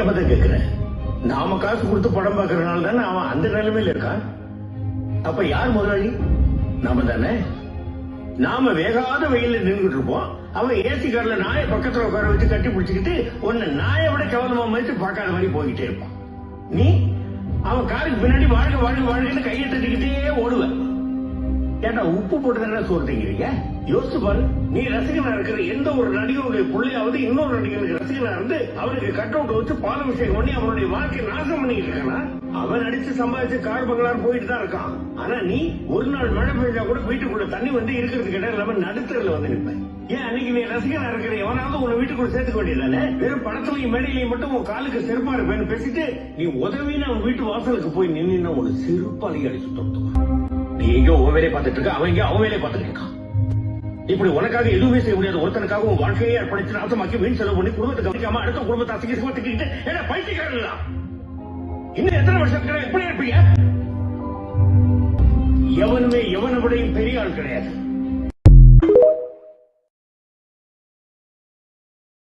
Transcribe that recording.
பத்தி கேட்கிறேன். நாம காசு கொடுத்து படம் பாக்குறதுனால தானே அவன் அந்த நிலைமையில இருக்கான். அப்ப யார் முதலாளி? நாம தானே. நாம வேகாத வெயில நின்றுட்டு இருப்போம். அவன் ஏசி கார்ல நாயை பக்கத்துல உட்கார வச்சு கட்டி பிடிச்சுக்கிட்டு ஒன்னு நாயை விட கவனமா மாதிரி பார்க்காத மாதிரி போய்கிட்டே இருப்பான். நீ அவன் காருக்கு பின்னாடி வாழ்க வாழ்க வாழ்க்கைன்னு கையை தட்டிக்கிட்டே ஓடுவ. ஏன்னா உப்பு போட்டுதானே சோறு திங்கிறீங்க? யோசிச்சு பாரு. நீ ரசிகனா இருக்கிற எந்த ஒரு நடிகருடைய பிள்ளையாவது இன்னொரு நடிகருக்கு ரசிகனா இருந்து அவனுக்கு கட் அவுட் வச்சு பாலாபிஷேகம் பண்ணி அவனுடைய வாழ்க்கையை நாசம் பண்ணிக்கிட்டு இருக்கானா? அவன் அடிச்சு சம்பாதிச்சு கார் பங்களான்னு போயிட்டு தான் இருக்கான். ஆனா நீ ஒரு நாள் மழை பெய்ஞ்சா கூட வீட்டுக்குள்ள தண்ணி வந்து இருக்கிறதுக்கு இடம் இல்லாம நடுத்தரில் வந்து நிற்ப. ஏன் அன்னைக்கு நீ ரசிகனா இருக்கிற எவனாவது உன்னை வீட்டுக்குள்ள சேர்த்துக்க வேண்டியதானே? வெறும் படத்துலையும் மேடையிலையும் மட்டும் உன் காலுக்கு செருப்பா இருப்பேன்னு பேசிட்டு நீ உதவின்னு அவன் வீட்டு வாசலுக்கு போய் நின்னு ஒரு செருப்பாலையை அடிச்சு தொடுத்துவான். நீ எங்கயோ உன் வேலையை பார்த்துட்டு இருக்க, அவன் எங்கயோ அவன் வேலையை பார்த்துட்டு இருக்கான். இப்படி உனக்காக எதுவுமே செய்ய முடியாது ஒருத்தனுக்காக உன் வாழ்க்கையை அர்ப்பணிச்சு நாசமாக்கி வீண் செலவு பண்ணி குடும்பத்தை கவனிக்காம அடுத்த குடும்பத்தை அசிங்கமா திக்கிட்டு என்ன பைத்தியக்காரங்களா? இன்னும் எத்தனை வருஷத்துக்கு எப்படி இருப்பீங்க? எவனுமே எவனை விடையும் பெரிய ஆள் கிடையாது.